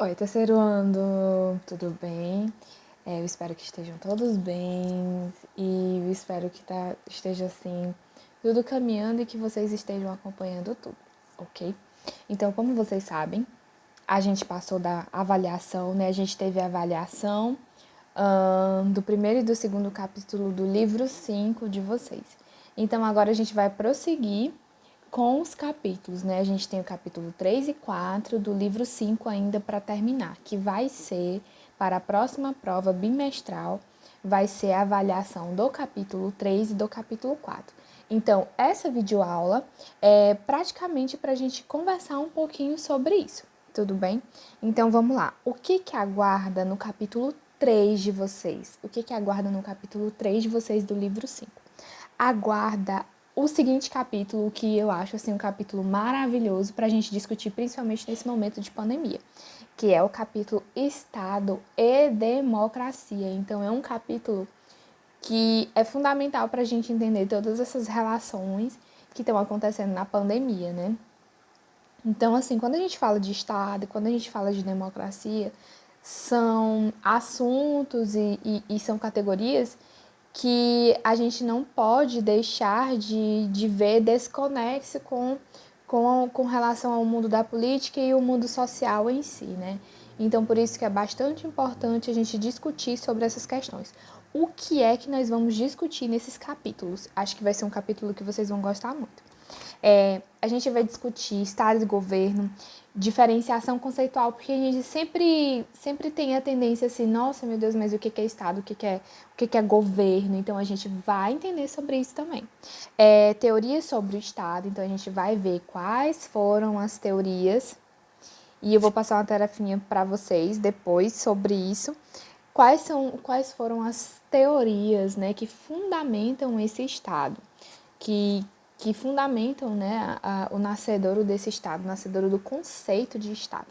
Oi, terceiro ano, tudo bem? Eu espero que estejam todos bem e eu espero que esteja assim, tudo caminhando e que vocês estejam acompanhando tudo, ok? Então, como vocês sabem, a gente passou da avaliação, né? A gente teve a avaliação do primeiro e do segundo capítulo do livro 5 de vocês. Então, agora a gente vai prosseguir com os capítulos, né? A gente tem o capítulo 3 e 4 do livro 5 ainda para terminar, que vai ser para a próxima prova bimestral, vai ser a avaliação do capítulo 3 e do capítulo 4. Então, essa videoaula é praticamente para a gente conversar um pouquinho sobre isso, tudo bem? Então, vamos lá. O que aguarda no capítulo 3 de vocês? O que aguarda no capítulo 3 de vocês do livro 5? Aguarda o seguinte capítulo, que eu acho assim um capítulo maravilhoso para a gente discutir, principalmente nesse momento de pandemia, que é o capítulo Estado e Democracia. Então, é um capítulo que é fundamental para a gente entender todas essas relações que estão acontecendo na pandemia, né? Então, assim, quando a gente fala de Estado, quando a gente fala de democracia, são assuntos e são categorias que a gente não pode deixar de ver desconexo com relação ao mundo da política e o mundo social em si, né? Então, por isso que é bastante importante a gente discutir sobre essas questões. O que é que nós vamos discutir nesses capítulos? Acho que vai ser um capítulo que vocês vão gostar muito. A gente vai discutir Estado e governo, diferenciação conceitual, porque a gente sempre tem a tendência assim, nossa, meu Deus, mas o que é Estado, o que é governo? Então, a gente vai entender sobre isso também. Teorias sobre o Estado, então a gente vai ver quais foram as teorias, e eu vou passar uma tarefinha para vocês depois sobre isso. Quais foram as teorias, né, que fundamentam esse Estado? que, que fundamentam, né, o nascedouro desse Estado, o nascedouro do conceito de Estado.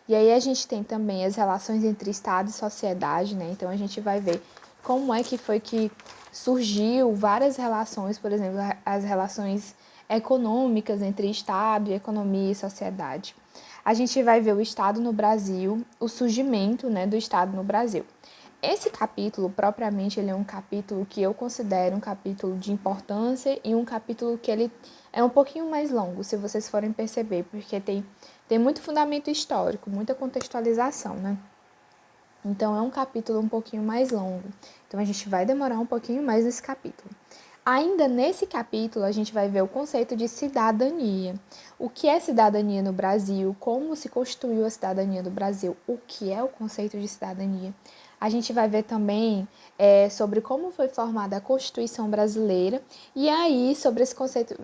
E aí a gente tem também as relações entre Estado e sociedade, né? Então a gente vai ver como é que foi que surgiu várias relações, por exemplo, as relações econômicas entre Estado e economia e sociedade. A gente vai ver o Estado no Brasil, o surgimento, né, do Estado no Brasil. Esse capítulo, propriamente, ele é um capítulo que eu considero um capítulo de importância e um capítulo que ele é um pouquinho mais longo, se vocês forem perceber, porque tem muito fundamento histórico, muita contextualização, né? Então, é um capítulo um pouquinho mais longo. Então, a gente vai demorar um pouquinho mais nesse capítulo. Ainda nesse capítulo, a gente vai ver o conceito de cidadania. O que é cidadania no Brasil? Como se construiu a cidadania do Brasil? O que é o conceito de cidadania? A gente vai ver também sobre como foi formada a Constituição brasileira. E aí, sobre esse conceito,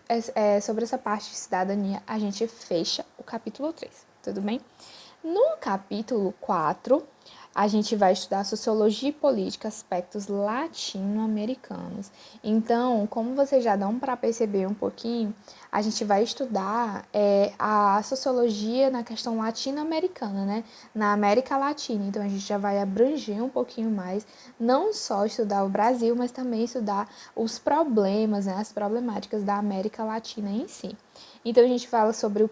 sobre essa parte de cidadania, a gente fecha o capítulo 3. Tudo bem? No capítulo 4, a gente vai estudar sociologia e política, aspectos latino-americanos. Então, como vocês já dão para perceber um pouquinho, a gente vai estudar a sociologia na questão latino-americana, né? Na América Latina. Então, a gente já vai abranger um pouquinho mais, não só estudar o Brasil, mas também estudar os problemas, né? As problemáticas da América Latina em si. Então, a gente fala sobre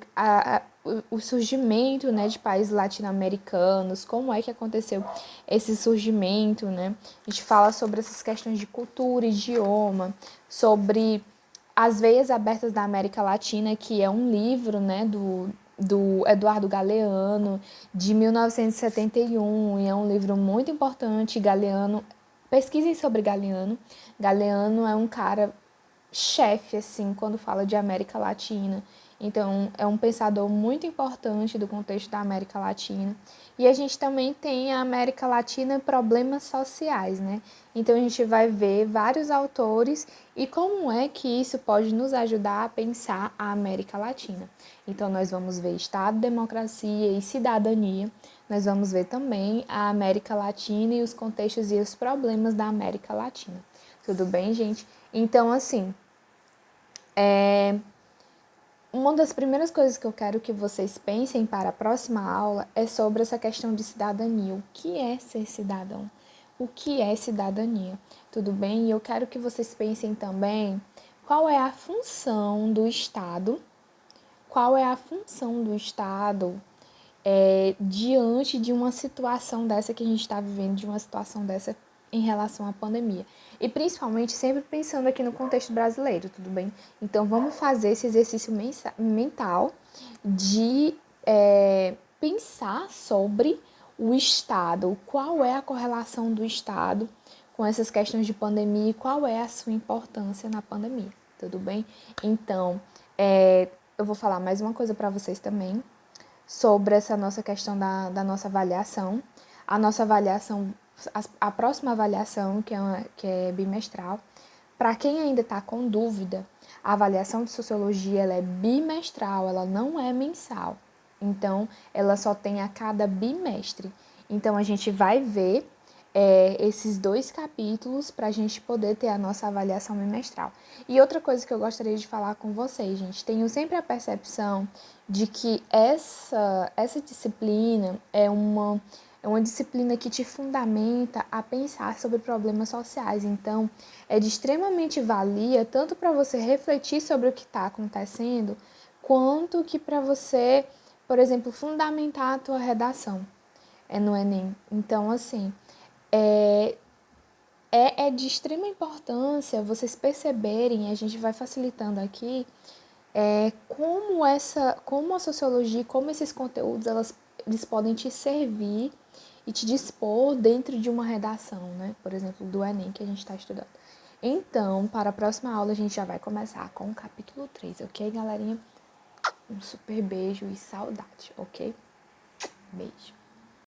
o surgimento, né, de países latino-americanos, como é que aconteceu esse surgimento, né? A gente fala sobre essas questões de cultura, idioma, sobre As Veias Abertas da América Latina, que é um livro, né, do Eduardo Galeano, de 1971, e é um livro muito importante. Galeano, pesquisem sobre Galeano. Galeano é um cara chefe, assim, quando fala de América Latina. Então, é um pensador muito importante do contexto da América Latina. E a gente também tem a América Latina e problemas sociais, né? Então, a gente vai ver vários autores e como é que isso pode nos ajudar a pensar a América Latina. Então, nós vamos ver Estado, democracia e cidadania. Nós vamos ver também a América Latina e os contextos e os problemas da América Latina. Tudo bem, gente? Então, assim, uma das primeiras coisas que eu quero que vocês pensem para a próxima aula é sobre essa questão de cidadania. O que é ser cidadão? O que é cidadania? Tudo bem? E eu quero que vocês pensem também qual é a função do Estado, qual é a função do Estado diante de uma situação dessa que a gente está vivendo, de uma situação dessa em relação à pandemia. E principalmente sempre pensando aqui no contexto brasileiro, tudo bem? Então vamos fazer esse exercício mental de pensar sobre o Estado, qual é a correlação do Estado com essas questões de pandemia e qual é a sua importância na pandemia, tudo bem? Então, eu vou falar mais uma coisa para vocês também sobre essa nossa questão da nossa avaliação. A nossa avaliação, a próxima avaliação, que é bimestral, para quem ainda está com dúvida, a avaliação de sociologia ela é bimestral, ela não é mensal. Então, ela só tem a cada bimestre. Então, a gente vai ver esses 2 capítulos para a gente poder ter a nossa avaliação bimestral. E outra coisa que eu gostaria de falar com vocês, gente, tenho sempre a percepção de que essa disciplina é uma disciplina que te fundamenta a pensar sobre problemas sociais. Então, é de extremamente valia tanto para você refletir sobre o que está acontecendo, quanto que para você, por exemplo, fundamentar a tua redação no Enem. Então, assim, é de extrema importância vocês perceberem, a gente vai facilitando aqui, como a sociologia, como esses conteúdos, eles podem te servir e te dispor dentro de uma redação, né? Por exemplo, do Enem que a gente está estudando. Então, para a próxima aula, a gente já vai começar com o capítulo 3, ok, galerinha? Um super beijo e saudade, ok? Beijo.